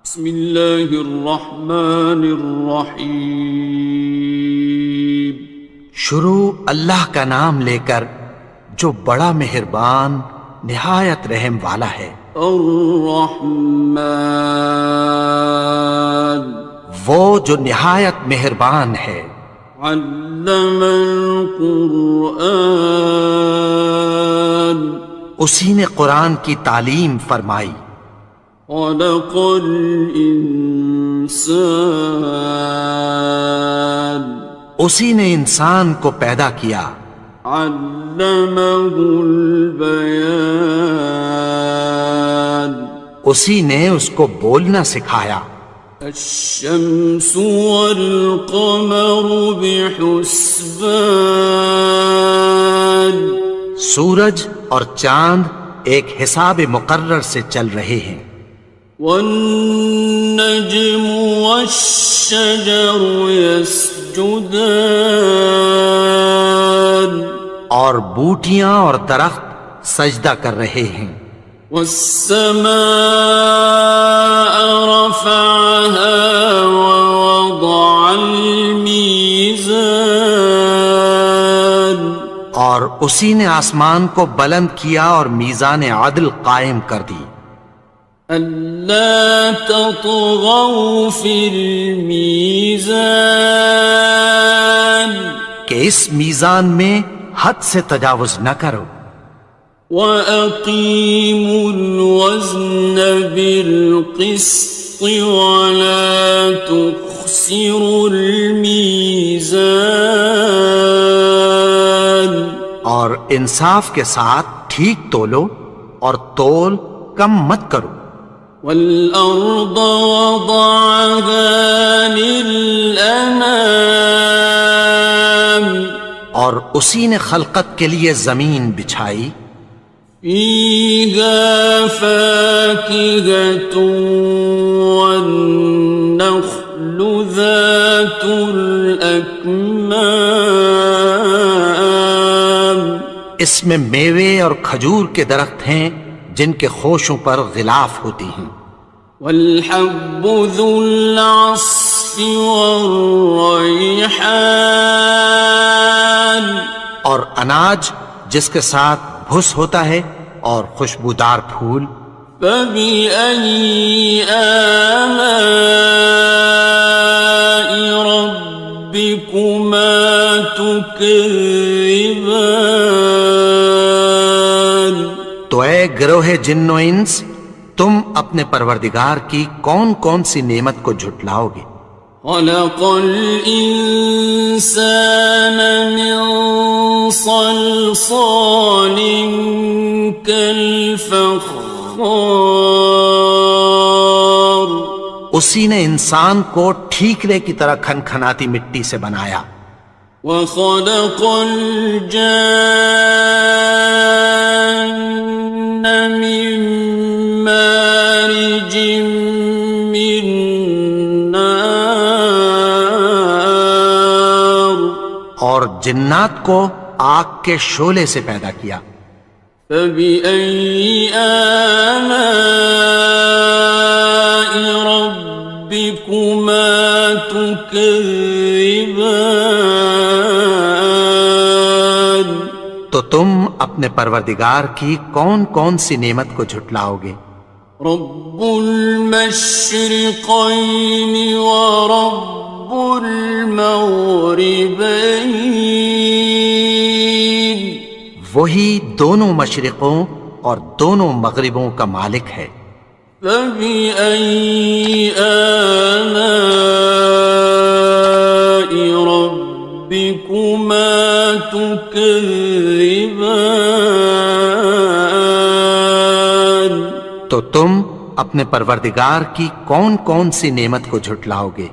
بسم اللہ الرحمن الرحیم۔ شروع اللہ کا نام لے کر جو بڑا مہربان نہایت رحم والا ہے۔ الرحمن، وہ جو نہایت مہربان ہے۔ علم القرآن، اسی نے قرآن کی تعلیم فرمائی۔ خلق الانسان، اسی نے انسان کو پیدا کیا۔ علمہ البیان، اسی نے اس کو بولنا سکھایا۔ الشمس والقمر بحسبان، سورج اور چاند ایک حساب مقرر سے چل رہے ہیں۔ والنجم والشجر يسجدان، اور بوٹیاں اور درخت سجدہ کر رہے ہیں۔ والسماء رفعها ووضع الميزان، اور اسی نے آسمان کو بلند کیا اور میزان عدل قائم کر دی۔ ألا تطغوا في الميزان، کہ اس میزان میں حد سے تجاوز نہ کرو۔ وَأَقِيمُوا الْوَزْنَ بِالْقِسْطِ وَلَا تُخْسِرُوا الْمِيزَانَ، اور انصاف کے ساتھ ٹھیک تولو اور تول کم مت کرو۔ وَالْأَرْضَ وَضَعَهَا لِلْأَنَامِ، اور اسی نے خلقت کے لیے زمین بچھائی۔ فِيهَا فَاكِهَةٌ وَالنَّخْلُ ذَاتُ الْأَكْمَامِ، اس میں میوے اور کھجور کے درخت ہیں جن کے خوشوں پر غلاف ہوتی ہیں۔ وَالْحَبُّ ذُو الْعَصْفِ وَالرَّيْحَانِ، اور اناج جس کے ساتھ بھس ہوتا ہے اور خوشبودار پھول۔ فَبِأَيِّ آلَاءِ رَبِّكُمَا تُكَذِّبَانِ، تو اے گروہ جن و انس، تم اپنے پروردگار کی کون کون سی نعمت کو جھٹلاؤ گے؟ خَلَقَ الْإِنسَانَ مِنْ صَلْصَالٍ كَالْفَخَّارِ، اسی نے انسان کو ٹھیکرے کی طرح کھنکھناتی مٹی سے بنایا۔ وَخَلَقَ الْجَانَّ مِن مَّارِجٍ مِّن نَّارٍ، اور جنات کو آگ کے شعلے سے پیدا کیا۔ فَبِأَيِّ آلَاءِ رَبِّكُمَا تُكَذِّبَانِ، تو تم اپنے پروردگار کی کون کون سی نعمت کو جھٹلاؤ گے؟ رب المشرقین ورب المغربین، وہی دونوں مشرقوں اور دونوں مغربوں کا مالک ہے۔ فَبِأَيِّ آلَاءِ رَبِّكُمَا تُكَذِّبَانِ، تو تم اپنے پروردگار کی کون کون سی نعمت کو جھٹلاؤ گے؟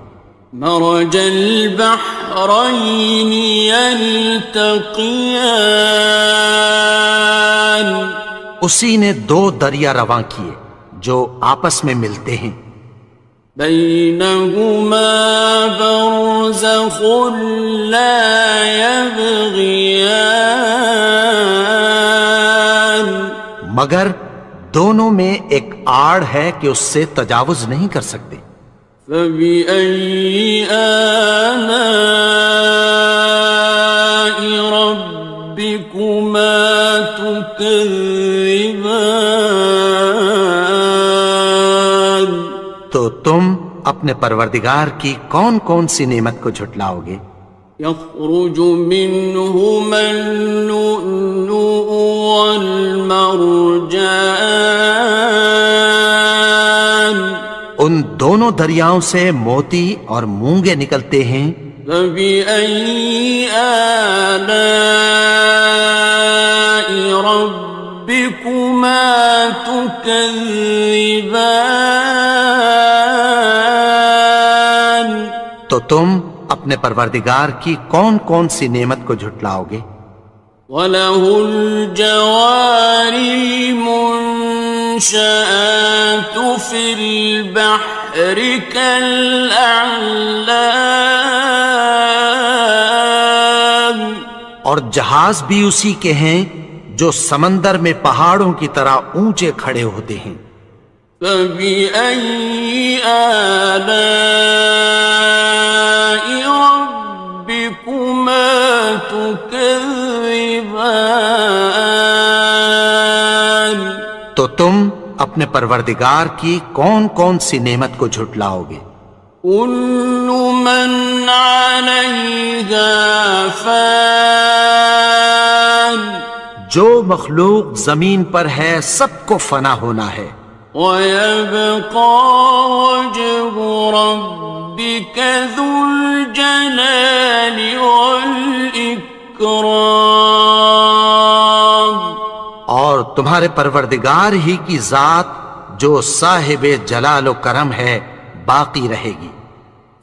مرج البحرین یلتقیان، اسی نے دو دریا رواں کیے جو آپس میں ملتے ہیں۔ بینہما برزخ لا یبغیان، مگر دونوں میں ایک آڑ ہے کہ اس سے تجاوز نہیں کر سکتے۔ فبأي آلاء ربكما تكذبان؟ تو تم اپنے پروردگار کی کون کون سی نعمت کو جھٹلاؤ گے؟ يخرج منهما اللؤلؤ والمرجان، ان دونوں دریاؤں سے موتی اور مونگے نکلتے ہیں۔ فبأي آلاء ربكما تكذبان؟ تو تم اپنے پروردگار کی کون کون سی نعمت کو جھٹلاؤ گے؟ وَلَهُ الْجَوَارِ الْمُنشَآتُ فِي الْبَحْرِ كَالْأَعْلَامِ، اور جہاز بھی اسی کے ہیں جو سمندر میں پہاڑوں کی طرح اونچے کھڑے ہوتے ہیں۔ فَبِأَيِّ آلَاءِ رَبِّكُمَا تُكَذِّبَانِ؟ تو تم اپنے پروردگار کی کون کون سی نعمت کو جھٹلاؤ گے؟ كُلُّ مَنْ عَلَيْهَا فَانٍ، جو مخلوق زمین پر ہے سب کو فنا ہونا ہے۔ وَيَبْقَى وَجْهُ رَبِّكَ ذُو الْجَلَالِ وَالْإِكْرَامِ، اور تمہارے پروردگار ہی کی ذات جو صاحب جلال و کرم ہے باقی رہے گی۔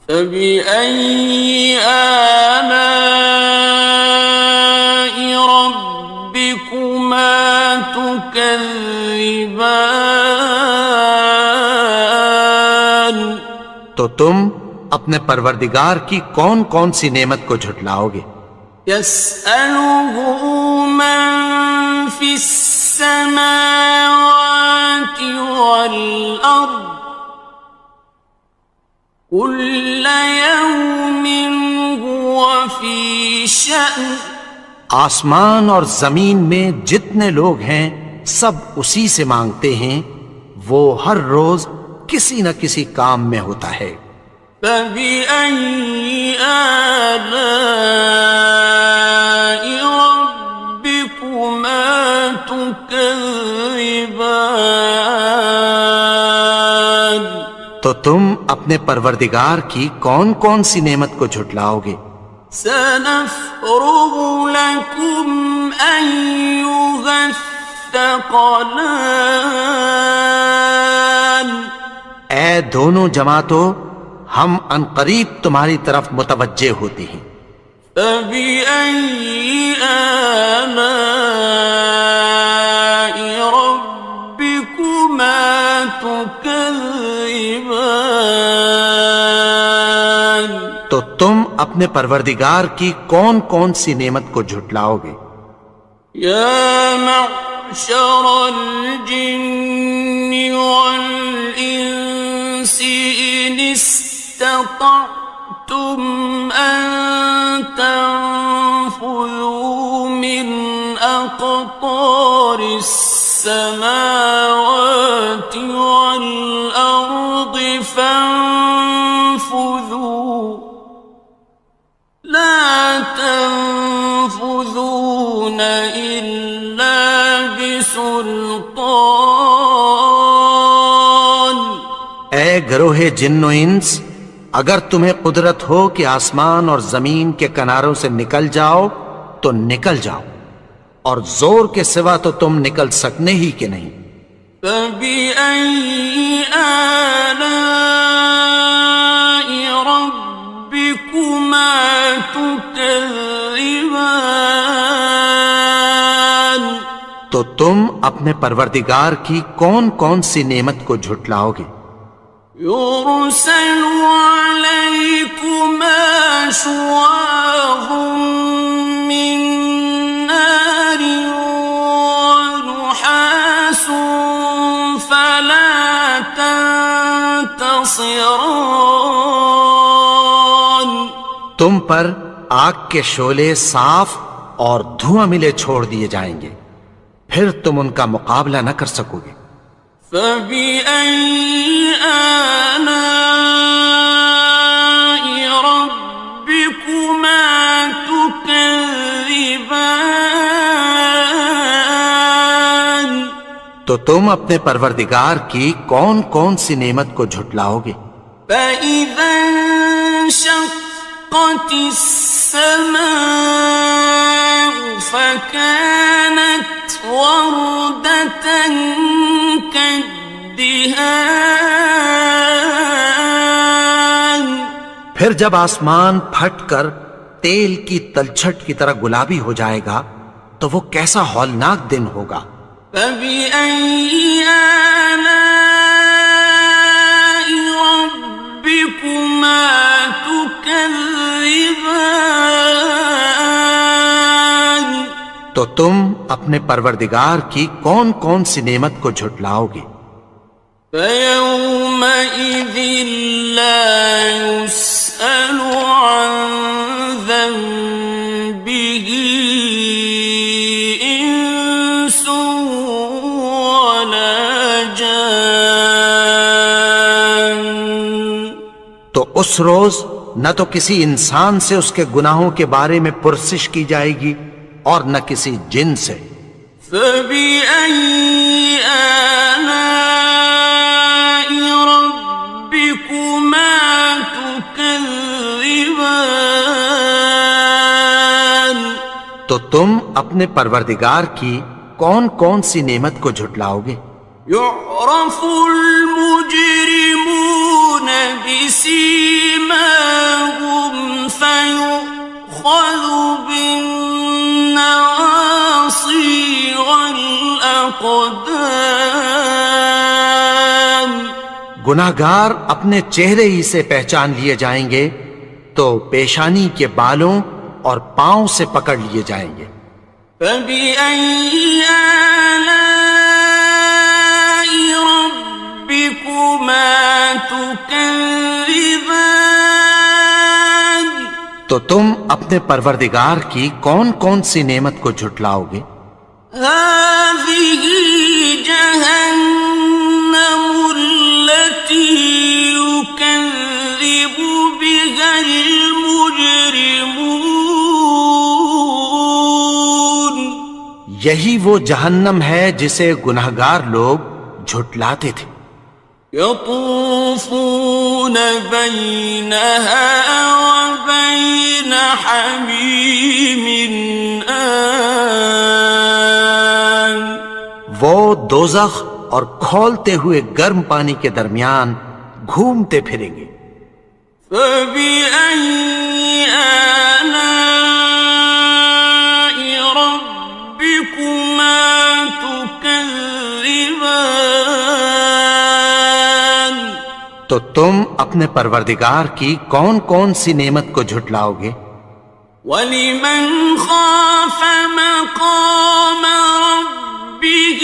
فَبِأَيِّ آلَاءِ رَبِّكُمَا تُكَذِّبَانِ؟ تو تم اپنے پروردگار کی کون کون سی نعمت کو جھٹلاؤ گے؟ يَسْأَلُهُ مَن فِي السَّمَاوَاتِ وَالْأَرْضِ كُلَّ يَوْمٍ هُوَ فِي شَأْنٍ، آسمان اور زمین میں جتنے لوگ ہیں سب اسی سے مانگتے ہیں، وہ ہر روز کسی نہ کسی کام میں ہوتا ہے۔ فَبِأَيِّ آلَاءِ رَبِّكُمَا تُكَذِّبَانِ؟ تو تم اپنے پروردگار کی کون کون سی نعمت کو جھٹلاؤ گے؟ سَنَفْرُغُ لَكُمْ أَيُّهَ الثَّقَلَانِ، اے دونوں جماعتوں، ہم عنقریب تمہاری طرف متوجہ ہوتے ہیں۔ فَبِأَيِّ آلَاءِ رَبِّكُمَا تُكَذِّبَانِ؟ تو تم اپنے پروردگار کی کون کون سی نعمت کو جھٹلاؤ گے؟ يَا مَعْشَرَ الْجِنِّ وَالْإِنسِ إِنِ اسْتَطَعْتُمْ أَن تَنفُذُوا مِنْ أَقْطَارِ السَّمَاوَاتِ وَالْأَرْضِ فَانفُذُوا لَا تَنفُذُونَ إِلَّا بِسُلْطَانٍ۔ اے گروہ جن و انس، اگر تمہیں قدرت ہو کہ آسمان اور زمین کے کناروں سے نکل جاؤ تو نکل جاؤ، اور زور کے سوا تو تم نکل سکنے ہی کہ نہیں۔ فَبِأَيِّ آلَاءِ رَبِّكُمَا تُكَذِّبَانِ؟ تو تم اپنے پروردگار کی کون کون سی نعمت کو جھٹلاؤ گے؟ يُرْسَلُ عَلَيْكُمَا شُوَاظٌ مِّن نَّارٍ وَنُحَاسٌ ينتصران تم پر آگ کے شعلے صاف اور دھواں ملے چھوڑ دیے جائیں گے، پھر تم ان کا مقابلہ نہ کر سکو گے۔ فبأي آلاء ربكما تكذبان تو تم اپنے پروردگار کی کون کون سی نعمت کو جھٹلاؤ گے؟ فإذا انشقت السماء فكانت وردة كالدهان پھر جب آسمان پھٹ کر تیل کی تلچھٹ کی طرح گلابی ہو جائے گا تو وہ کیسا ہولناک دن ہوگا۔ فبأي آلاء ربكما تكذبان تو تم اپنے پروردگار کی کون کون سی نعمت کو جھٹلاؤ گے؟ فيومئذ لا يسأل عن ذنبه إنس ولا جان تو اس روز نہ تو کسی انسان سے اس کے گناہوں کے بارے میں پرسش کی جائے گی اور نہ کسی جن سے۔ فبأي آلاء ربكما تكذبان تو تم اپنے پروردگار کی کون کون سی نعمت کو جھٹلاؤ گے؟ يعرف المجرمون بسيماهم فيؤخذ بالنواصي والأقدام گناہگار اپنے چہرے ہی سے پہچان لیے جائیں گے تو پیشانی کے بالوں اور پاؤں سے پکڑ لیے جائیں گے۔ فبأي آلاء ربكما تكذبان تو تم اپنے پروردگار کی کون کون سی نعمت کو جھٹلاؤ گے؟ هذه جهنم التي يكذب بها المجرمون یہی وہ جہنم ہے جسے گناہگار لوگ جھٹلاتے تھے۔ يطوفون بينها وبين حميم آن وہ دوزخ اور کھولتے ہوئے گرم پانی کے درمیان گھومتے پھریں گے۔ فبأي آلاء ربكما تكذبان تو تم اپنے پروردگار کی کون کون سی نعمت کو جھٹلاؤ گے؟ وَلِمَنْ خَافَ مَقَامَ رَبِّهِ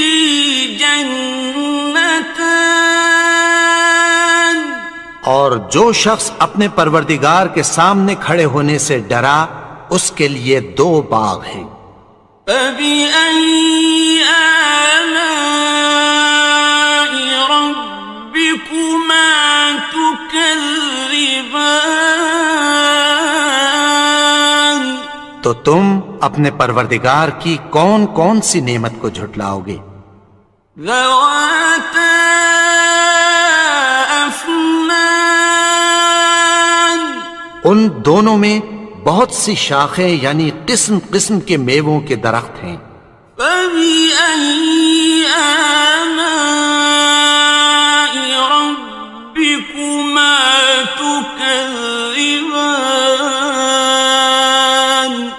جَنَّتَانِ اور جو شخص اپنے پروردگار کے سامنے کھڑے ہونے سے ڈرا اس کے لیے دو باغ ہیں۔ فَبِأَيِّ آلَاءِ رَبِّكُمَا تُكَذِّبَانِ تو تم اپنے پروردگار کی کون کون سی نعمت کو جھٹلاؤ گے؟ ذَوَاتَا أَفْنَانٍ ان دونوں میں بہت سی شاخیں یعنی قسم قسم کے میووں کے درخت ہیں۔ فَبِأَيِّ آلَاءِ رَبِّكُمَا تُكَذِّبَانِ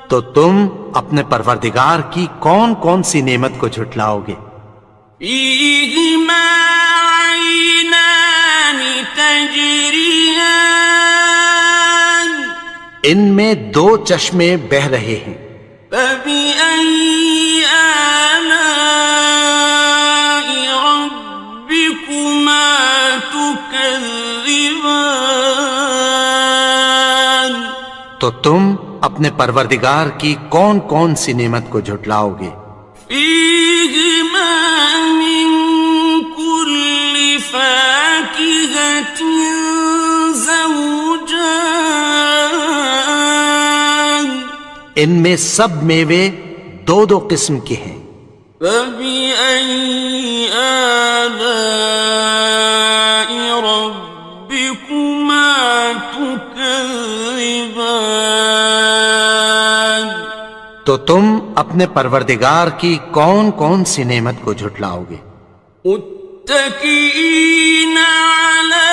تو تم اپنے پروردگار کی کون کون سی نعمت کو جھٹلاؤ گے؟ فِيهِمَا عَيْنَانِ تَجْرِيَانِ ان میں دو چشمے بہہ رہے ہیں۔ فَبِأَيِّ آلَاءِ رَبِّكُمَا تُكَذِّبَانِ تكذبان تو تم اپنے پروردگار کی کون کون سی نعمت کو جھٹلاؤ گے؟ فيهما من كل فاكهة زوجان ان میں سب میوے دو دو قسم کے ہیں۔ فبأي آلاء ربكما تكذبان تو تم اپنے پروردگار کی کون کون سی نعمت کو جھٹلاؤ گے؟ متكئين على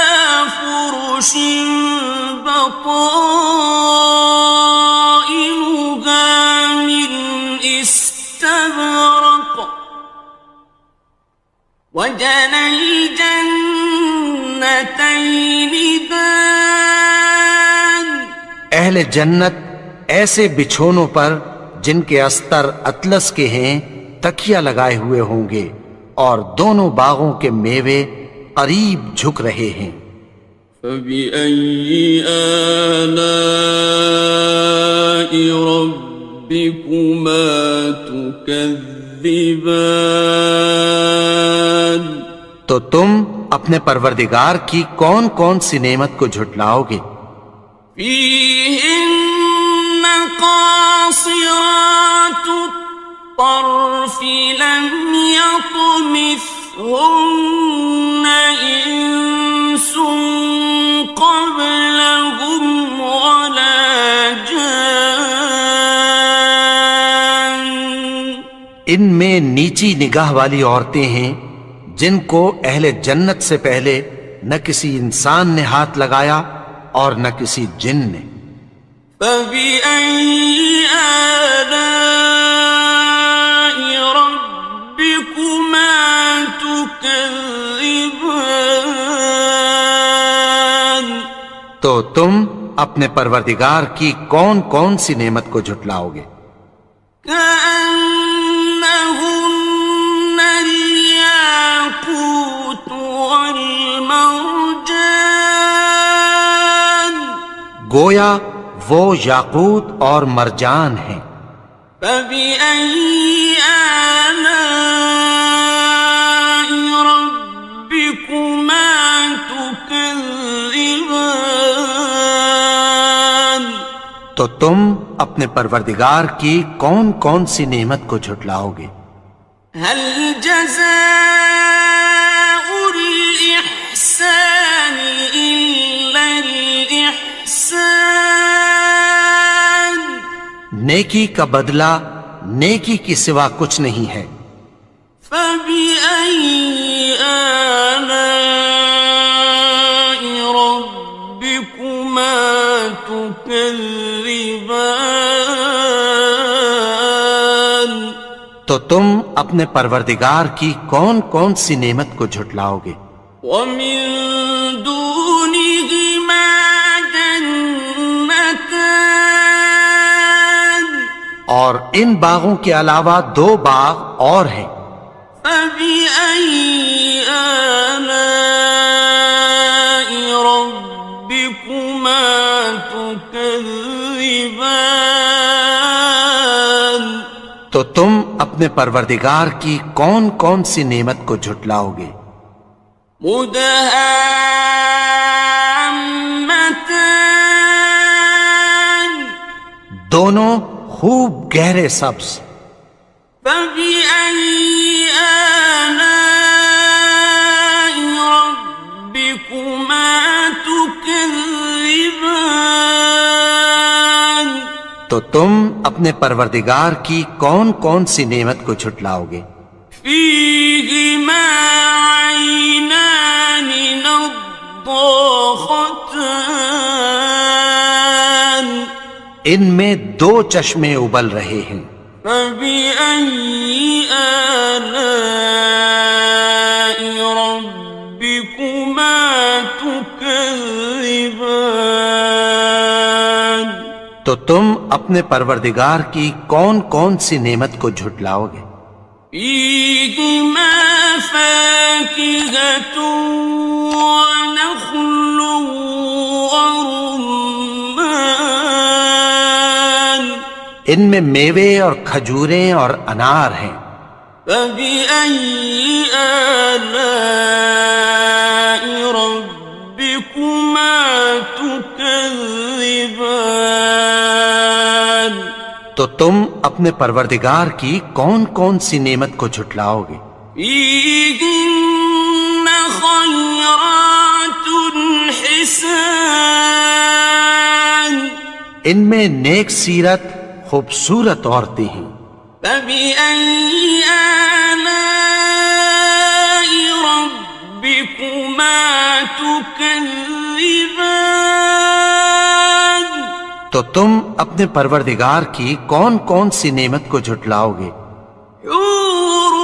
فرش بطائنها من استبرق وجنى الجنتين دان اہل جنت ایسے بچھونوں پر جن کے استر اطلس کے ہیں تکیہ لگائے ہوئے ہوں گے، اور دونوں باغوں کے میوے قریب جھک رہے ہیں۔ فبأي آلاء ربكما تكذبان تو تم اپنے پروردگار کی کون کون سی نعمت کو جھٹلاؤ گے؟ فيهن قاصرات الطرف لم يطمثهن إنس قبلهم ولا جان ان میں نیچی نگاہ والی عورتیں ہیں جن کو اہل جنت سے پہلے نہ کسی انسان نے ہاتھ لگایا اور نہ کسی جن نے۔ فبأي آلاء ربكما تكذبان تو تم اپنے پروردگار کی کون کون سی نعمت کو جھٹلاؤ گے؟ كأنهن الياقوت والمرجان گویا وہ یاقوت اور مرجان ہیں۔ فبأي آلاء ربكما تكذبان تو تم اپنے پروردگار کی کون کون سی نعمت کو جھٹلاؤ گے؟ هل جزاء الإحسان إلا الإحسان نیکی کا بدلہ نیکی کی سوا کچھ نہیں ہے۔ فبأي آلاء ربكما تكذبان تو تم اپنے پروردگار کی کون کون سی نعمت کو جھٹلاؤ گے؟ ومن دونهما جنتان اور ان باغوں کے علاوہ دو باغ اور ہیں۔ فبأي آلاء ربكما تكذبان تو تم اپنے پروردگار کی کون کون سی نعمت کو جھٹلاؤ گے؟ مدهامتان دونوں خوب گہرے سبز۔ فبأي آلاء ربكما تكذبان تو تم اپنے پروردگار کی کون کون سی نعمت کو جھٹلاؤ گے؟ فيهما عينان نضاختان ان میں دو چشمے ابل رہے ہیں۔ فبأي آلاء ربكما تكذبان تو تم اپنے پروردگار کی کون کون سی نعمت کو جھٹلاؤ گے؟ فيهما فاكهة ونخل ورمان ان میں میوے اور کھجوریں اور انار ہیں. فبأي آلاء ربكما تكذبان تو تم اپنے پروردگار کی کون کون سی نعمت کو جھٹلاؤ گے؟ فيهن خيرات حسان ان میں نیک سیرت خوبصورت عورتیں ہیں. فبأي آلاء ربكما تكذبان تو تم اپنے پروردگار کی کون کون سی نعمت کو جھٹلاؤ گے؟ حور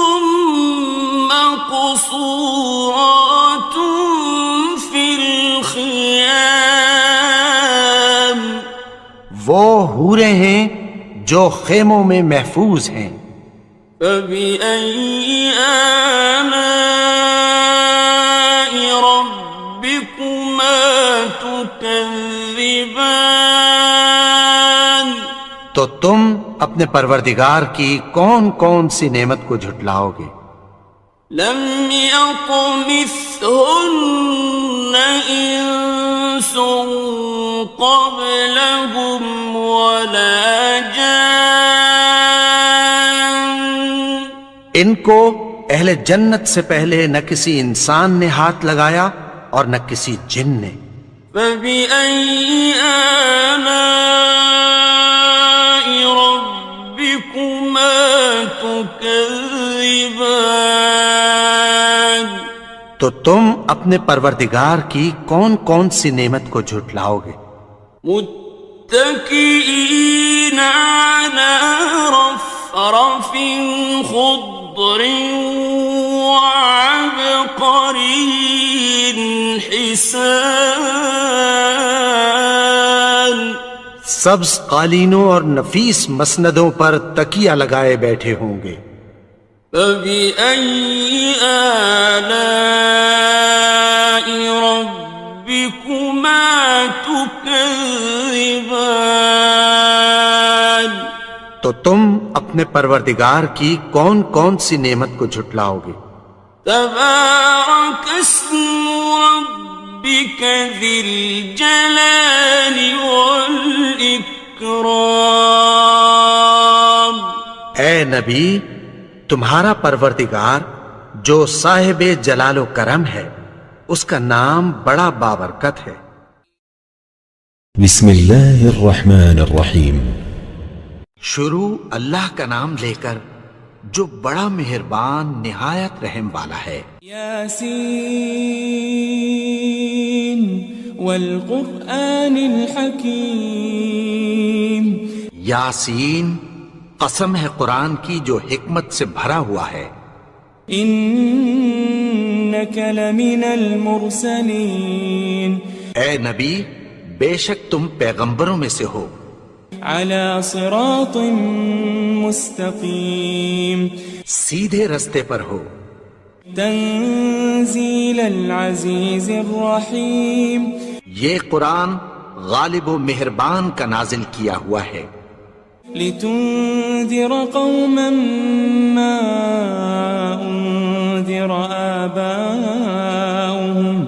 مقصورات في الخيام وہ حوریں ہیں جو خیموں میں محفوظ ہیں. فبأي آلاء ربكما تكذبان تو تم اپنے پروردگار کی کون کون سی نعمت کو جھٹلاؤ گے؟ لم يطمثهن إنس قبلهم ولا جان ان کو اہل جنت سے پہلے نہ کسی انسان نے ہاتھ لگایا اور نہ کسی جن نے. فبأي آلاء ربكما تكذبان تو تم اپنے پروردگار کی کون کون سی نعمت کو جھٹلاؤ گے؟ متكئين على رفرف خضر وعبقري حسان سبز قالینوں اور نفیس مسندوں پر تکیہ لگائے بیٹھے ہوں گے. فبأي آلاء ربكما تكذبان تو تم اپنے پروردگار کی کون کون سی نعمت کو جھٹلاؤ گے؟ تبارك اسم ربك ذي الجلال والإكرام اے نبی، تمہارا پروردگار جو صاحب جلال و کرم ہے اس کا نام بڑا بابرکت ہے. بسم اللہ الرحمن الرحیم. شروع اللہ کا نام لے کر جو بڑا مہربان نہایت رحم والا ہے. یاسین والقرآن الحکیم. یاسین، قسم ہے قرآن کی جو حکمت سے بھرا ہوا ہے. انک لمن المرسلین. اے نبی، بے شک تم پیغمبروں میں سے ہو. علی صراط مستقیم. سیدھے رستے پر ہو. تنزیل العزیز الرحیم. یہ قرآن غالب و مہربان کا نازل کیا ہوا ہے. لتنذر قوما ما انذر آباؤهم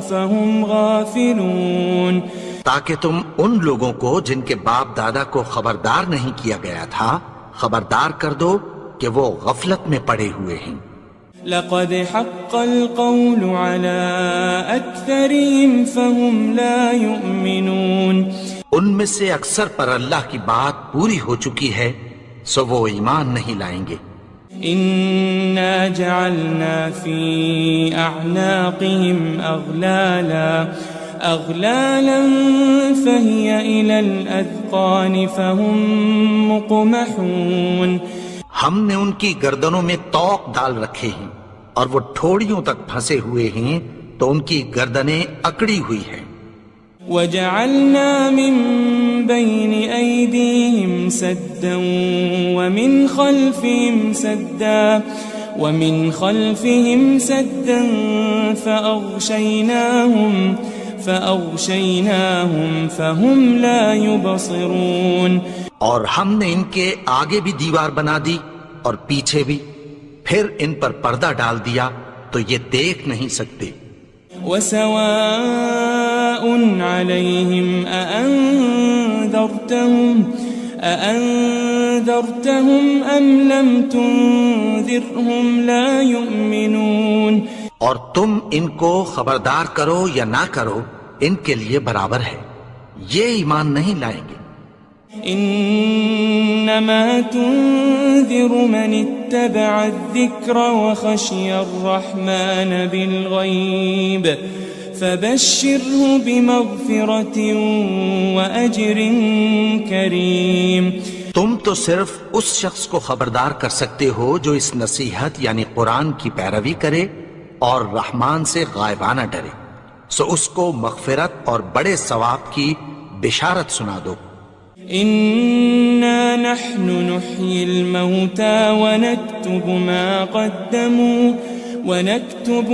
فهم غافلون. تاکہ تم ان لوگوں کو جن کے باپ دادا کو خبردار نہیں کیا گیا تھا خبردار کر دو کہ وہ غفلت میں پڑے ہوئے ہیں. لقد حق القول على أكثرهم فهم لا يؤمنون. ان میں سے اکثر پر اللہ کی بات پوری ہو چکی ہے سو وہ ایمان نہیں لائیں گے. إنا جعلنا في أعناقهم أغلالا فهي إلى الأذقان فهم مقمحون. ہم نے ان کی گردنوں میں طوق ڈال رکھے ہیں اور وہ ٹھوڑیوں تک پھنسے ہوئے ہیں تو ان کی گردنیں اکڑی ہوئی ہیں. وجعلنا من بين أيديهم سدا ومن خلفهم سدا فأغشيناهم فهم لا يبصرون. اور ہم نے ان کے آگے بھی دیوار بنا دی اور پیچھے بھی، پھر ان پر پردہ ڈال دیا تو یہ دیکھ نہیں سکتے. وسواء عليهم أأنذرتهم أم لم تنذرهم لا يؤمنون. اور تم ان کو خبردار کرو یا نہ کرو، ان کے لیے برابر ہے، یہ ایمان نہیں لائیں گے. إنما تنذر من اتبع الذكر وخشي الرحمن بالغيب فبشره بمغفرة وأجر كريم. تم تو صرف اس شخص کو خبردار کر سکتے ہو جو اس نصیحت یعنی قرآن کی پیروی کرے اور رحمان سے غائبانہ ڈرے، سو اس کو مغفرت اور بڑے ثواب کی بشارت سنا دو. إنا نحن نحيي الموتى ونكتب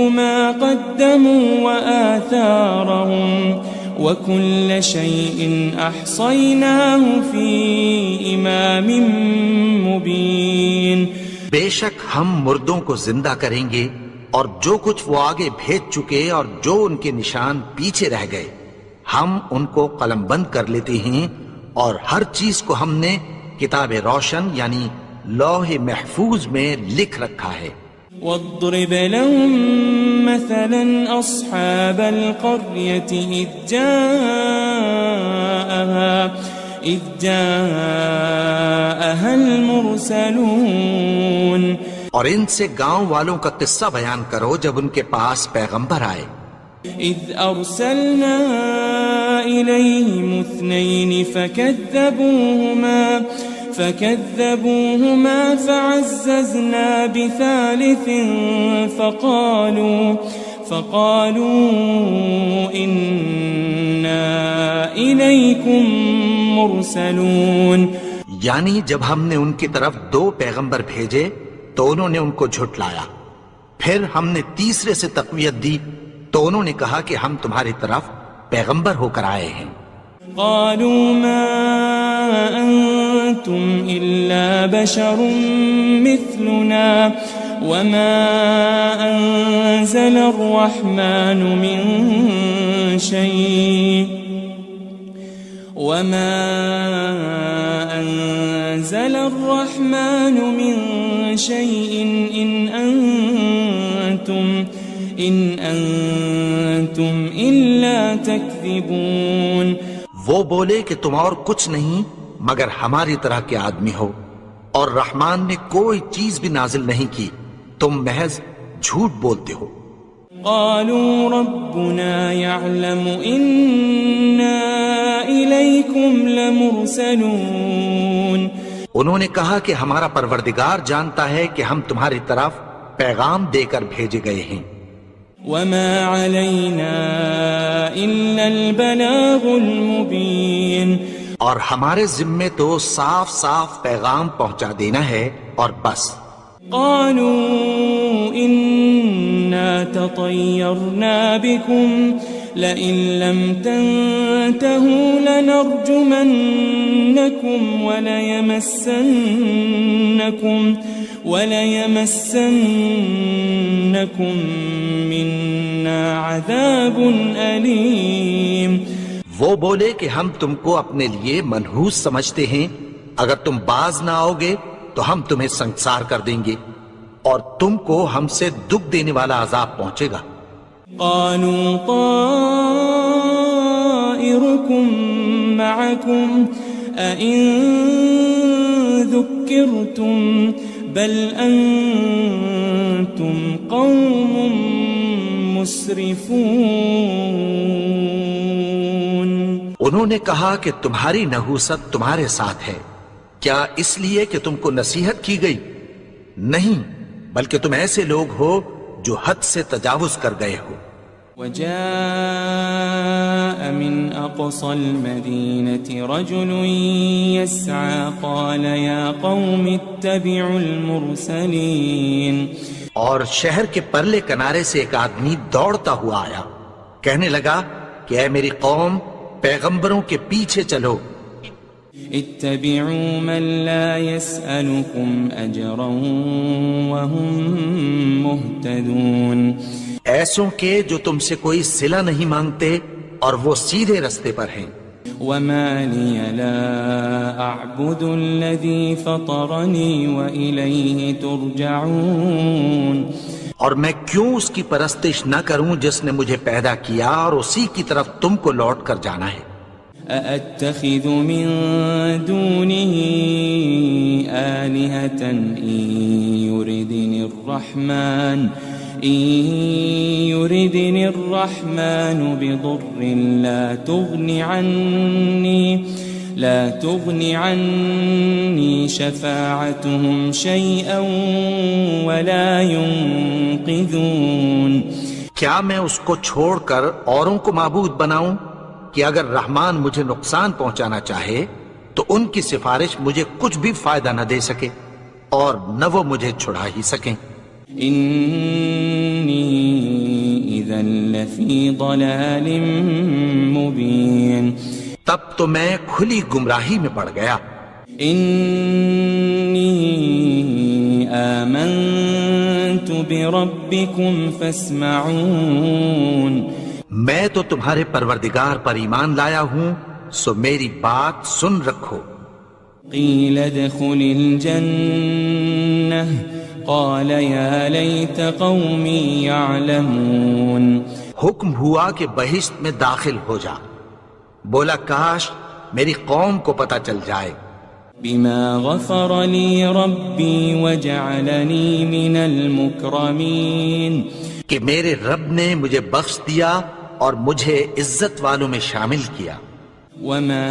ما قدموا وآثارهم وكل شيء أحصيناه في إمام مبين. بے شک ہم مردوں کو زندہ کریں گے اور جو کچھ وہ آگے بھیج چکے اور جو ان کے نشان پیچھے رہ گئے ہم ان کو قلم بند کر لیتے ہیں، اور ہر چیز کو ہم نے کتاب روشن یعنی لوح محفوظ میں لکھ رکھا ہے. واضرب لهم مثلا أصحاب القرية إذ جاءها المرسلون. اور ان سے گاؤں والوں کا قصہ بیان کرو جب ان کے پاس پیغمبر آئے. إذ أرسلنا إليهم 2 فكذبوهما فعززنا بثالث فقالوا إنا إليكم مرسلون. یعنی جب ہم نے ان کی طرف 2 پیغمبر بھیجے تو انہوں نے ان کو جھٹلایا، پھر ہم نے تیسرے سے تقویت دی تو انہوں نے کہا کہ ہم تمہاری طرف پیغمبر ہو کر آئے ہیں. قالوا ما أنتم إلا بشر مثلنا وما أنزل الرحمن من شيء إن أنتم إلا تكذبون. وہ بولے کہ تم اور کچھ نہیں مگر ہماری طرح کے آدمی ہو، اور رحمان نے کوئی چیز بھی نازل نہیں کی، تم محض جھوٹ بولتے ہو. قالوا ربنا يعلم إنا إليكم لمرسلون. انہوں نے کہا کہ ہمارا پروردگار جانتا ہے کہ ہم تمہاری طرف پیغام دے کر بھیجے گئے ہیں. وما علينا إلا البلاغ المبين. اور ہمارے ذمے تو صاف صاف پیغام پہنچا دینا ہے اور بس. قالوا إنا تطيرنا بكم لئن لم تنتهوا لنرجمنكم وليمسنكم منا عذاب أليم. وہ بولے کہ ہم تم کو اپنے لیے منحوس سمجھتے ہیں، اگر تم باز نہ آؤ گے تو ہم تمہیں سنسار کر دیں گے اور تم کو ہم سے دکھ دینے والا عذاب پہنچے گا. قالوا طائركم معكم أئن ذكرتم بل أنتم قوم مسرفون. انہوں نے کہا کہ تمہاری نحوست تمہارے ساتھ ہے، کیا اس لیے کہ تم کو نصیحت کی گئی؟ نہیں، بلکہ تم ایسے لوگ ہو جو حد سے تجاوز کر گئے ہو. وجاء من أقصى المدينة رجل يسعى قال يا قوم اتبعوا المرسلين. اور شہر کے پرلے کنارے سے ایک آدمی دوڑتا ہوا آیا، کہنے لگا کہ اے میری قوم، پیغمبروں کے پیچھے چلو. اتبعوا من لا يسألكم أجرا وهم مهتدون. ایسوں کے جو تم سے کوئی صلہ نہیں مانگتے اور وہ سیدھے رستے پر ہیں. وما لي لا أعبد الذي فطرني وإليه ترجعون. اور میں کیوں اس کی پرستش نہ کروں جس نے مجھے پیدا کیا اور اسی کی طرف تم کو لوٹ کر جانا ہے. أأتخذ من دونه آلهة إن يردني الرحمن بضر لا تغني عني شفاعتهم شيئا ولا ينقذون. کیا میں اس کو چھوڑ کر اوروں کو معبود بناؤں کہ اگر رحمان مجھے نقصان پہنچانا چاہے تو ان کی سفارش مجھے کچھ بھی فائدہ نہ دے سکے اور نہ وہ مجھے چھڑا ہی سکیں. إني إذا لفي ضلال مبين. تب تو میں کھلی گمراہی میں پڑ گیا. إني آمنت بربكم فاسمعون. میں تو تمہارے پروردگار پر ایمان لایا ہوں، سو میری بات سن رکھو. قيل ادخل الجنة قال يا ليت قومي يعلمون. حکم ہوا کہ بہشت میں داخل ہو جا. بولا کاش میری قوم کو پتہ چل جائے. بما غفر لي ربي وجعلني من المكرمين. کہ میرے رب نے مجھے بخش دیا اور مجھے عزت والوں میں شامل کیا. وما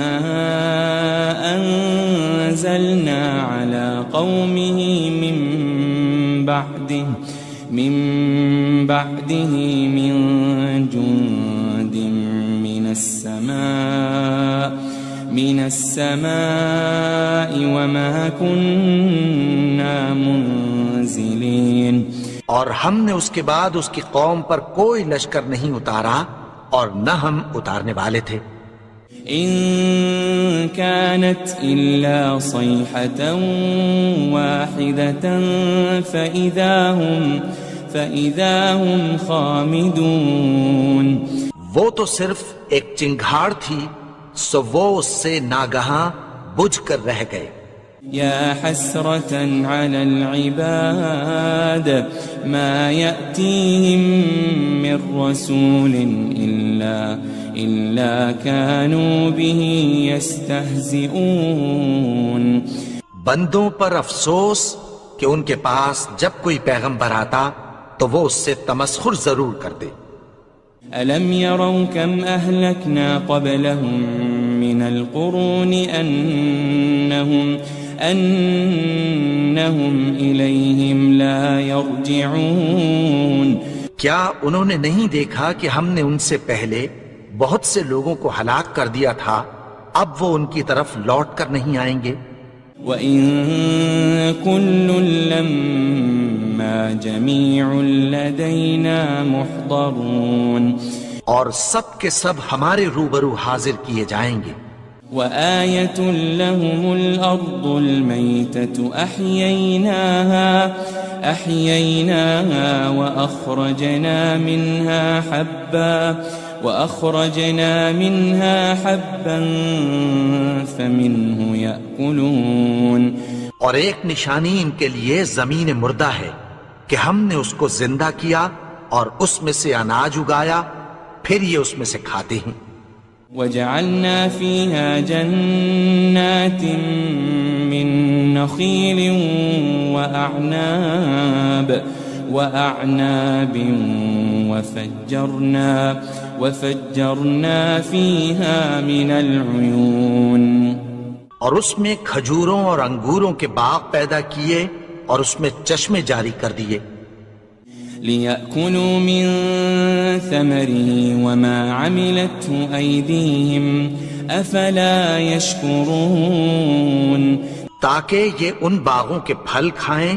أنزلنا على قومه من بعده من جند من السماء وما كنا منزلين. اور ہم نے اس کے بعد اس کی قوم پر کوئی لشکر نہیں اتارا اور نہ ہم اتارنے والے تھے. إن كانت إلا صيحة واحدة فإذا هم خامدون. وہ تو صرف ایک چنگھاڑ تھی، سو وہ اس سے ناگہاں بجھ کر رہ گئے. يا حسرة على العباد ما يأتيهم من رسول إلا كانوا به يستهزئون. بندوں پر افسوس کہ ان کے پاس جب کوئی پیغمبر آتا تو وہ اس سے تمسخر ضرور کرتے. ألم يروا كم أهلكنا قبلهم من القرون أنهم إليهم لا يرجعون. کیا انہوں نے نہیں دیکھا کہ ہم نے ان سے پہلے بہت سے لوگوں کو ہلاک کر دیا تھا، اب وہ ان کی طرف لوٹ کر نہیں آئیں گے. وَإِن كُلٌّ لَمَّا جَمِيعٌ لَدَيْنَا مُحْضَرُونَ. اور سب کے سب ہمارے روبرو حاضر کیے جائیں گے. وآية لهم الأرض الميتة أحييناها وأخرجنا منها حبا فمنه يأكلون. اور ایک نشانی ان کے لیے زمین مردہ ہے کہ ہم نے اس کو زندہ کیا اور اس میں سے اناج اگایا، پھر یہ اس میں سے کھاتے ہیں. وجعلنا فيها جنات من نخيل وأعناب وفجرنا فيها من العيون. اور اس میں کھجوروں اور انگوروں کے باغ پیدا کیے اور اس میں چشمے جاری کر دیے. ليأكلوا من ثمره وما عملته أيديهم أفلا يشكرون تاکہ یہ ان باغوں کے پھل کھائیں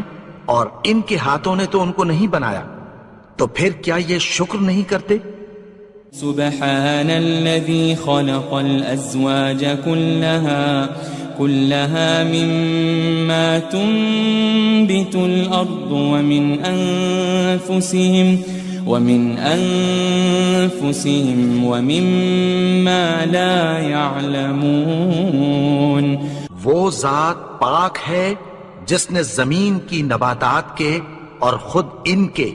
اور ان کے ہاتھوں نے تو ان کو نہیں بنایا، تو پھر کیا یہ شکر نہیں کرتے؟ سبحان الذي خلق الأزواج كلها مما تنبت الأرض ومن أنفسهم ومما لا يعلمون وہ ذات پاک ہے جس نے زمین کی نباتات کے اور خود ان کے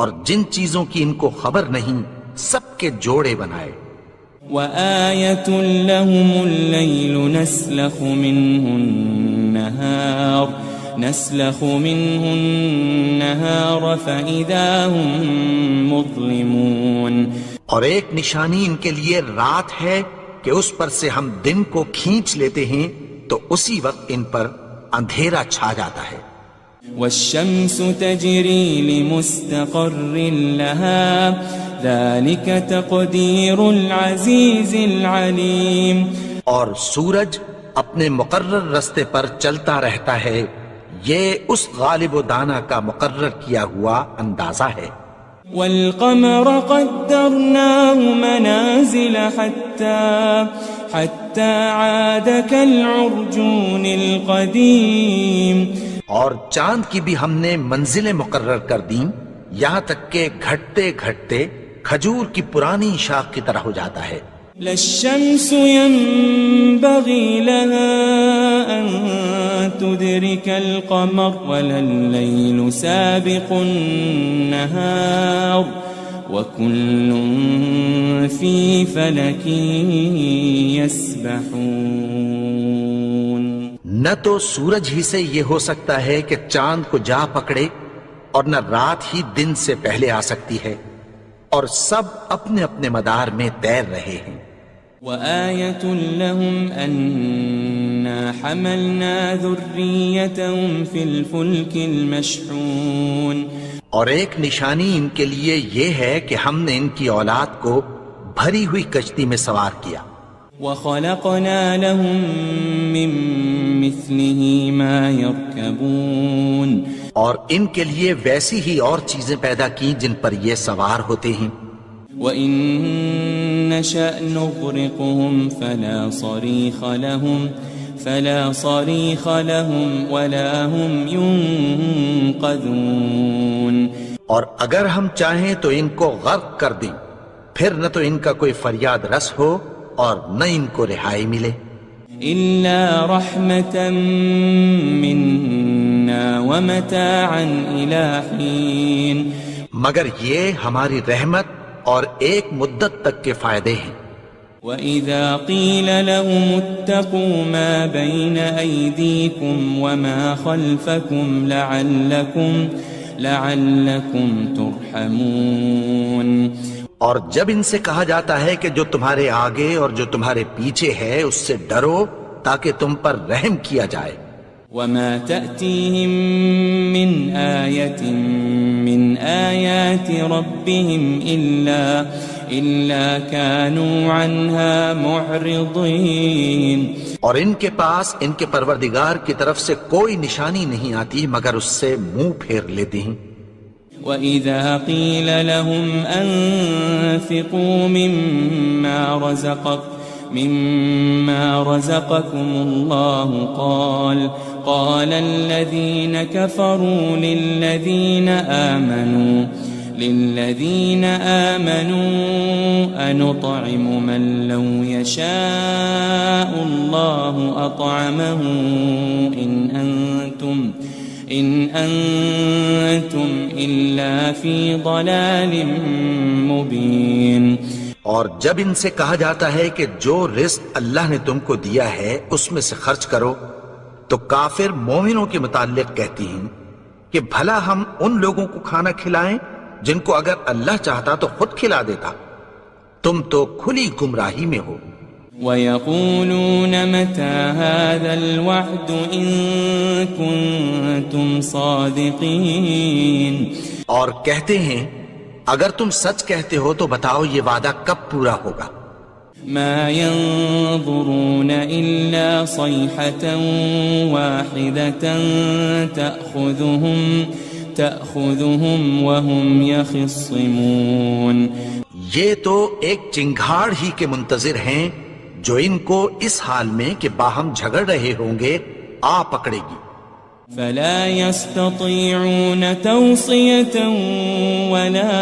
اور جن چیزوں کی ان کو خبر نہیں سب کے جوڑے بنائے۔ وآية لهم الليل نسلخ منه النهار فإذا هم مظلمون اور ایک نشانی ان کے لیے رات ہے کہ اس پر سے ہم دن کو کھینچ لیتے ہیں تو اسی وقت ان پر اندھیرا چھا جاتا ہے۔ والشمس تجري لمستقر لها ذلك تقدير العزيز العليم اور سورج اپنے مقرر رستے پر چلتا رہتا ہے، یہ اس غالب و دانا کا مقرر کیا ہوا اندازہ ہے۔ والقمر قدرناه منازل حتى عاد كالعرجون القديم اور چاند کی بھی ہم نے منزلیں مقرر کر دیں یہاں تک کہ گھٹتے گھٹتے کھجور کی پرانی شاخ کی طرح ہو جاتا ہے۔ لا الشمس ينبغي لها أن تدرك القمر ولا الليل سابق النهار وكل في فلك يسبحون نہ تو سورج ہی سے یہ ہو سکتا ہے کہ چاند کو جا پکڑے اور نہ رات ہی دن سے پہلے آ سکتی ہے، اور سب اپنے اپنے مدار میں تیر رہے ہیں۔ وآية لهم أنا حملنا ذريتهم في الفلك المشحون اور ایک نشانی ان کے لیے یہ ہے کہ ہم نے ان کی اولاد کو بھری ہوئی کشتی میں سوار کیا۔ وخلقنا لهم من مثله ما يركبون اور ان کے لیے ویسی ہی اور چیزیں پیدا کی جن پر یہ سوار ہوتے ہیں۔ وَإِن نَّشَأْ نُغْرِقْهُمْ فَلَا صَرِيخَ لَهُمْ وَلَا هُمْ يُنقَذُونَ اور اگر ہم چاہیں تو ان کو غرق کر دیں، پھر نہ تو ان کا کوئی فریاد رس ہو اور نہ ان کو رہائی ملے۔ إِلَّا رَحْمَةً مِّنَّا وَمَتَاعًا إِلَى حِينٍ مگر یہ ہماری رحمت اور ایک مدت تک کے فائدے ہیں۔ وَإِذَا قِيلَ لَهُمُ اتَّقُوا مَا بَيْنَ أَيْدِيكُمْ وَمَا خَلْفَكُمْ لَعَلَّكُمْ تُرْحَمُونَ اور جب ان سے کہا جاتا ہے کہ جو تمہارے آگے اور جو تمہارے پیچھے ہے اس سے ڈرو تاکہ تم پر رحم کیا جائے۔ وَمَا تَأْتِيهِم مِّنْ آيَةٍ مِّنْ آيَاتِ رَبِّهِمْ إِلَّا كَانُوا عَنْهَا مُعْرِضِينَ اور ان کے پاس ان کے پروردگار کی طرف سے کوئی نشانی نہیں آتی مگر اس سے منہ پھیر لیتے ہیں۔ وَإِذَا قِيلَ لَهُمْ أَنفِقُوا مِمَّا رَزَقَكُمُ اللَّهُ قَالَ الَّذِينَ كَفَرُوا لِلَّذِينَ آمَنُوا أَنُطْعِمُ مَن لَّوْ يَشَاءُ اللَّهُ أَطْعَمَهُ إِنْ أَنْتُمْ إِلَّا فِي ضَلَالٍ مُبِينٍ اور جب ان سے کہا جاتا ہے کہ جو رزق اللہ نے تم کو دیا ہے اس میں سے خرچ کرو، تو کافر مومنوں کے متعلق کہتی ہیں کہ بھلا ہم ان لوگوں کو کھانا کھلائیں جن کو اگر اللہ چاہتا تو خود کھلا دیتا، تم تو کھلی گمراہی میں ہو۔ وَيَقُولُونَ مَتَى هَذَا الْوَعْدُ إِن كُنتُمْ صَادِقِينَ اور کہتے ہیں اگر تم سچ کہتے ہو تو بتاؤ یہ وعدہ کب پورا ہوگا؟ ما ينظرون إلا صيحة واحدة تأخذهم وهم يخصمون. یہ تو ایک چنگھاڑ ہی کے منتظر ہیں جو ان کو اس حال میں کہ باہم جھگڑ رہے ہوں گے آ پکڑے گی. فلا يستطيعون توصية ولا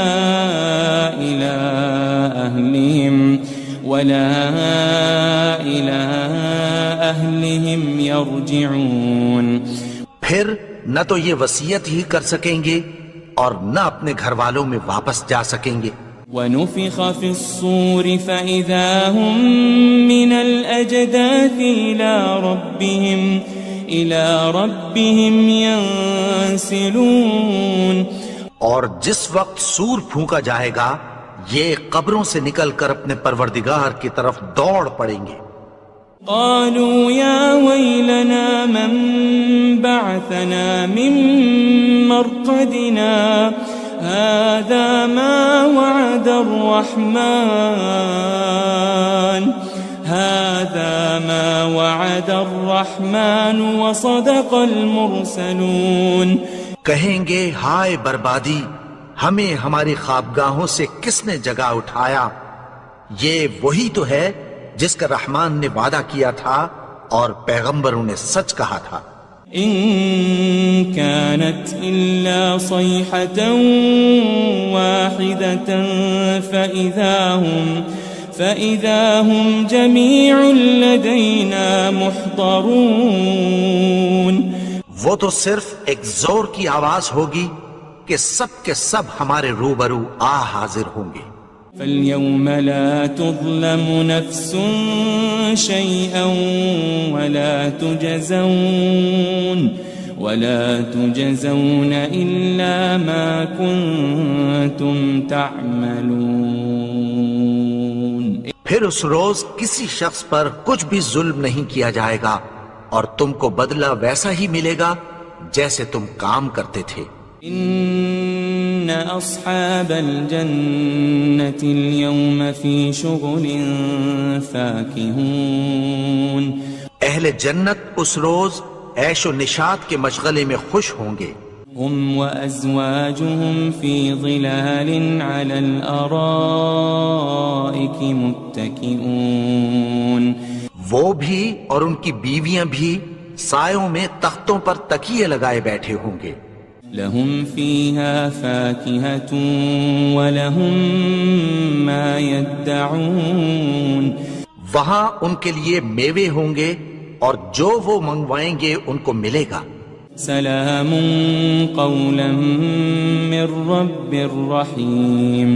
إلى أهلهم يرجعون. پھر نہ تو یہ وصیت ہی کر سکیں گے اور نہ اپنے گھر والوں میں واپس جا سکیں گے. ونفخ في الصور فإذا هم من الأجداث إلى ربهم ينسلون. اور جس وقت سور پھونکا جائے گا یہ قبروں سے نکل کر اپنے پروردگار کی طرف دوڑ پڑیں گے. قالوا يا ويلنا من بعثنا من مرقدنا هذا ما وعد الرحمن وصدق المرسلون. کہیں گے ہائے بربادی، ہمیں ہماری خوابگاہوں سے کس نے جگا اٹھایا؟ یہ وہی تو ہے جس کا رحمان نے وعدہ کیا تھا اور پیغمبروں نے سچ کہا تھا. ان كانت الا صيحة واحدة فإذا هم جميع لدينا محضرون. وہ تو صرف ایک زور کی آواز ہوگی کہ سب کے سب ہمارے روبرو آ حاضر ہوں گے. فاليوم لا تظلم نفس شيئا ولا تجزون إلا ما كنتم تعملون. پھر اس روز کسی شخص پر کچھ بھی ظلم نہیں کیا جائے گا اور تم کو بدلہ ویسا ہی ملے گا جیسے تم کام کرتے تھے. ان اصحاب الجنة اليوم في شغل فاكهون. اہل جنت اس روز عیش و نشاط کے مشغلے میں خوش ہوں گے. هم وازواجهم في ظلال على الارائك متكئون. وہ بھی اور ان کی بیویاں بھی سایوں میں تختوں پر تکیے لگائے بیٹھے ہوں گے. لهم فيها فاكهة ولهم ما يدعون. وہاں ان کے لیے میوے ہوں گے اور جو وہ منگوائیں گے ان کو ملے گا. سلام قولا من رب رحیم.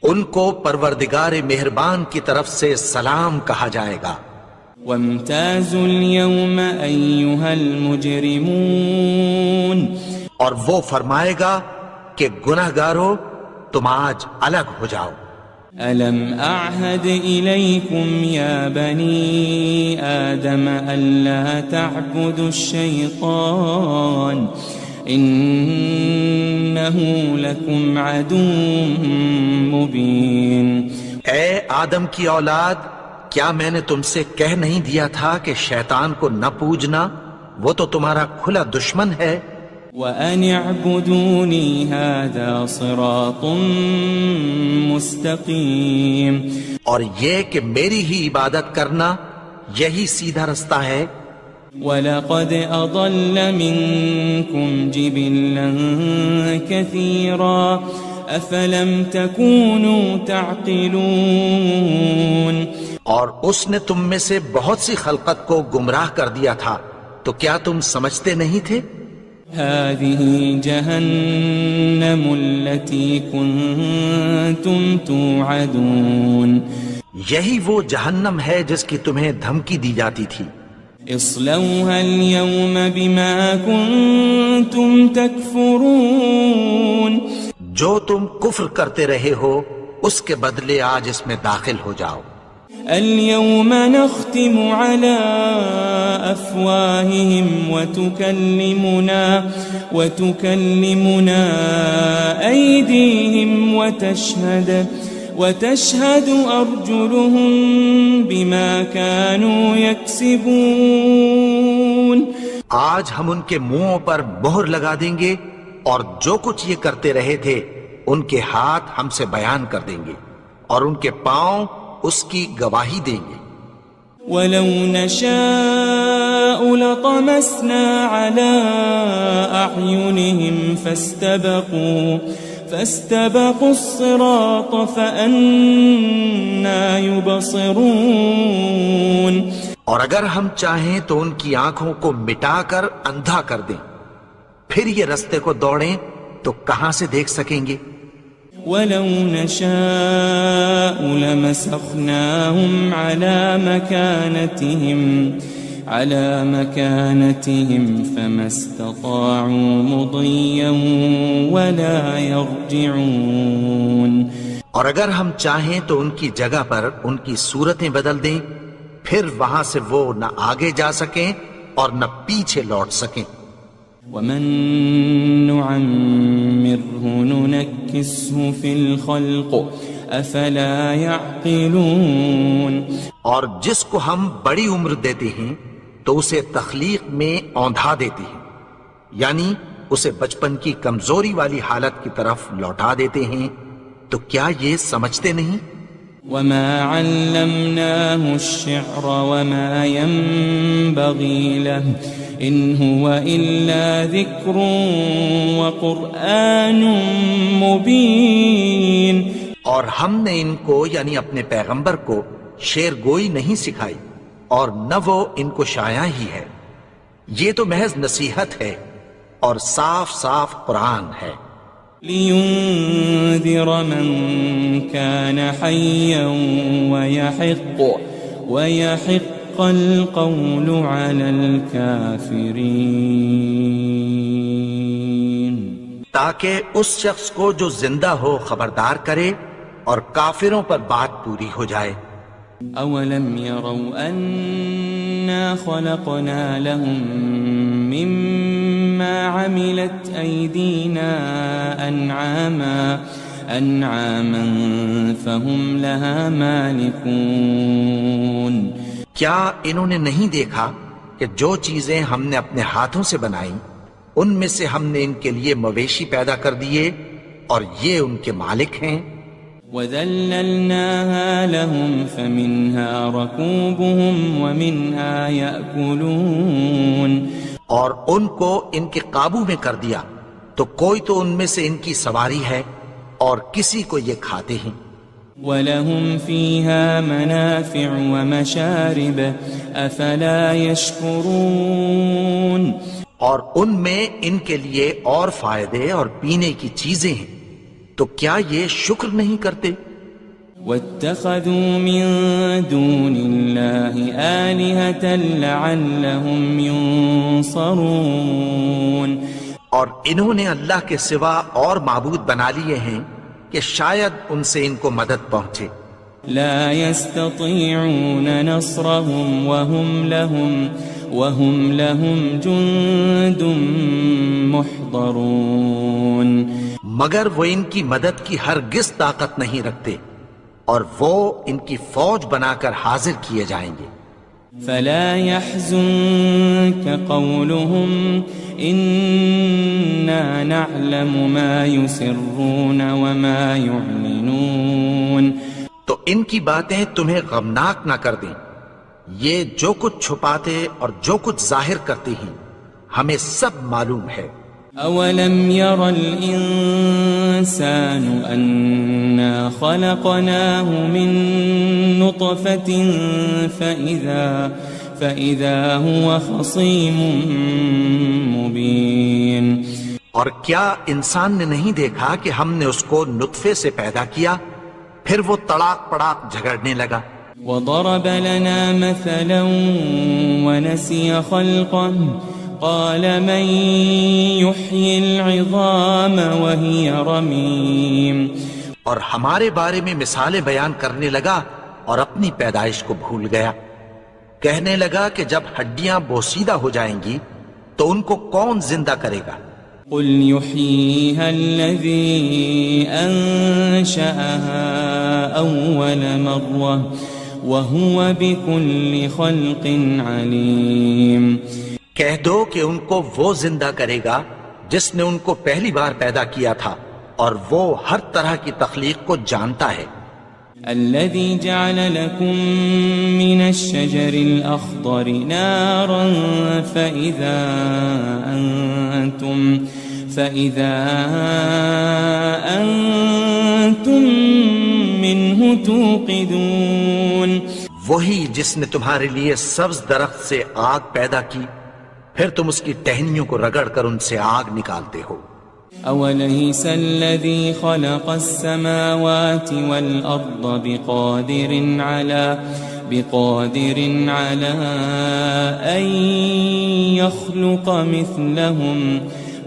ان کو پروردگار مہربان کی طرف سے سلام کہا جائے گا. وامتازوا اليوم أيها المجرمون. اور وہ فرمائے گا کہ گناہگارو تم آج الگ ہو جاؤ. ألم أعهد إليكم يا بني آدم ألا تعبدوا الشيطان إنه لكم عدو مبين. اے آدم کی اولاد، کیا میں نے تم سے کہہ نہیں دیا تھا کہ شیطان کو نہ پوجنا؟ وہ تو تمہارا کھلا دشمن ہے. وَأَنِ اعْبُدُونِي هَذَا صِرَاطٌ مُسْتَقِيمٌ. اور یہ کہ میری ہی عبادت کرنا یہی سیدھا رستہ ہے. وَلَقَدْ أَضَلَّ مِنْكُمْ جِبِلًّا كَثِيرًا أَفَلَمْ تَكُونُوا تَعْقِلُونَ. اور اس نے تم میں سے بہت سی خلقت کو گمراہ کر دیا تھا، تو کیا تم سمجھتے نہیں تھے؟ هذه جهنم التي كنتم توعدون. یہی وہ جہنم ہے جس کی تمہیں دھمکی دی جاتی تھی. اصلوها اليوم بما كنتم تكفرون. جو تم کفر کرتے رہے ہو اس کے بدلے آج اس میں داخل ہو جاؤ. اليوم نختم على أفواههم وتكلمنا أيديهم وتشهد أرجلهم بما كانوا يكسبون. آج ہم ان کے منہوں پر مہر لگا دیں گے اور جو کچھ یہ کرتے رہے تھے ان کے ہاتھ ہم سے بیان کر دیں گے اور ان کے پاؤں اس کی گواہی دیں گے. وَلَوْ نَشَاءُ لَطَمَسْنَا عَلَىٰ أَعْيُنِهِمْ فَاسْتَبَقُوا الصِّرَاطَ فَأَنَّىٰ يُبْصِرُونَ. اور اگر ہم چاہیں تو ان کی آنکھوں کو مٹا کر اندھا کر دیں، پھر یہ رستے کو دوڑیں تو کہاں سے دیکھ سکیں گے؟ وَلَوْ نَشَاءُ لَمَسَخْنَاهُمْ عَلَىٰ مَكَانَتِهِمْ فَمَا اسْتَطَاعُوا مُضِيًّا وَلَا يَرْجِعُونَ. اور اگر ہم چاہیں تو ان کی جگہ پر ان کی صورتیں بدل دیں، پھر وہاں سے وہ نہ آگے جا سکیں اور نہ پیچھے لوٹ سکیں. وَمَن نُعَمِّرْهُ نُنَكِّسْهُ فِي الْخَلْقِ أَفَلَا يَعْقِلُونَ. اور جس کو ہم بڑی عمر دیتے ہیں تو اسے تخلیق میں اوندھا دیتے ہیں، یعنی اسے بچپن کی کمزوری والی حالت کی طرف لوٹا دیتے ہیں. تو کیا یہ سمجھتے نہیں؟ وَمَا عَلَّمْنَاهُ الشِّعْرَ وَمَا يَنبَغِي لَهُ إِنْ هُوَ إِلَّا ذِكْرٌ وَقُرْآنٌ مُبِينٌ. اور ہم نے ان کو یعنی اپنے پیغمبر کو شعر گوئی نہیں سکھائی اور نہ وہ ان کو شایع ہی ہے، یہ تو محض نصیحت ہے اور صاف صاف قرآن ہے. لِيُنذِرَ مَن كَانَ حَيًّا وَيَحِقَّ الْقَوْلُ عَلَى الْكَافِرِينَ. تاکہ اس شخص کو جو زندہ ہو خبردار کرے اور کافروں پر بات پوری ہو جائے. أَوَلَمْ يَرَوْا أَنَّا خَلَقْنَا لَهُم مِّمَّا عَمِلَتْ أَيْدِينَا أَنْعَامًا فَهُمْ لَهَا مَالِكُونَ. کیا انہوں نے نہیں دیکھا کہ جو چیزیں ہم نے اپنے ہاتھوں سے بنائیں ان میں سے ہم نے ان کے لیے مویشی پیدا کر دیے اور یہ ان کے مالک ہیں. وَذَلَّلْنَاهَا لَهُمْ فَمِنْهَا رَكُوبُهُمْ وَمِنْهَا يَأْكُلُونَ. اور ان کو ان کے قابو میں کر دیا تو کوئی تو ان میں سے ان کی سواری ہے اور کسی کو یہ کھاتے ہیں. وَلَهُمْ فِيهَا مَنَافِعُ وَمَشَارِبُ أَفَلَا يَشْكُرُونَ. اور ان میں ان کے لیے اور فائدے اور پینے کی چیزیں ہیں، تو کیا یہ شکر نہیں کرتے؟ وَاتَّخَذُوا مِن دُونِ اللَّهِ آلِهَةً لَعَلَّهُمْ يُنصَرُونَ. اور انہوں نے اللہ کے سوا اور معبود بنا لیے ہیں کہ شاید ان سے ان کو مدد پہنچے. لا يستطيعون نصرهم وهم لهم جند محضرون. مگر وہ ان کی مدد کی ہرگز طاقت نہیں رکھتے اور وہ ان کی فوج بنا کر حاضر کیے جائیں گے. فلا يحزنك قولهم إنا نعلم ما يسرون وما يعلنون. تو ان کی باتیں تمہیں غمناک نہ کر دیں، یہ جو کچھ چھپاتے اور جو کچھ ظاہر کرتے ہیں ہمیں سب معلوم ہے. أولم ير الإنسان أنا خلقناه من نطفة فإذا هو خصيم مبين. اور کیا انسان نے نہیں دیکھا کہ ہم نے اس کو نطفے سے پیدا کیا پھر وہ تڑاک پڑاک جھگڑنے لگا. وضرب لنا مثلا ونسي خلقه قال من يحيي العظام وهي رميم. اور ہمارے بارے میں مثالیں بیان کرنے لگا اور اپنی پیدائش کو بھول گیا. کہنے لگا کہ جب ہڈیاں بوسیدہ ہو جائیں گی تو ان کو کون زندہ کرے گا؟ قل يحييها الذي أنشأها أول مرة وهو بكل خلق عليم. کہہ دو کہ ان کو وہ زندہ کرے گا جس نے ان کو پہلی بار پیدا کیا تھا، اور وہ ہر طرح کی تخلیق کو جانتا ہے. الذي جعل لكم من الشجر الأخضر نارا فإذا أنتم منه توقدون. وہی جس نے تمہارے لیے سبز درخت سے آگ پیدا کی، پھر تم اس کی ٹہنیوں کو رگڑ کر ان سے آگ نکالتے ہو. أوليس الذي خلق السماوات والأرض بقادر على أن يخلق مثلهم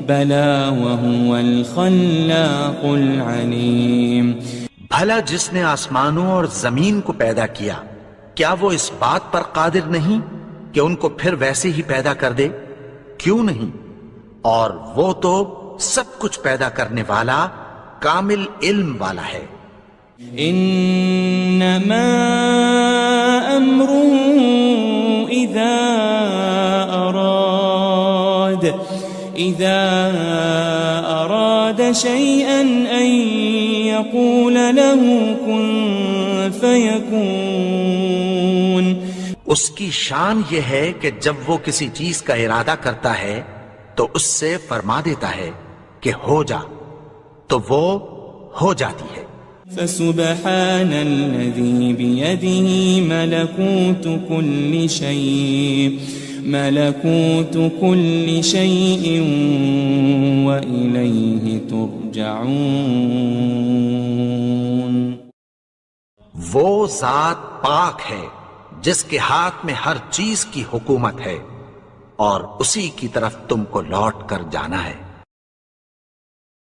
بلى وهو الخلاق العليم. بھلا جس نے آسمانوں اور زمین کو پیدا کیا، کیا وہ اس بات پر قادر نہیں کہ ان کو پھر ویسے ہی پیدا کر دے؟ کیوں نہیں؟ اور وہ تو سب کچھ پیدا کرنے والا، کامل علم والا ہے. انما امره اذا اراد شيئا ان يقول له كن فيكون. اس کی شان یہ ہے کہ جب وہ کسی چیز کا ارادہ کرتا ہے تو اس سے فرما دیتا ہے کہ ہو جا، تو وہ ہو جاتی ہے. فسبحان الذي بيده ملكوت كل شيء وإليه ترجعون. وہ ذات پاک ہے جس کے ہاتھ میں ہر چیز کی حکومت ہے، اور اسی کی طرف تم کو لوٹ کر جانا ہے.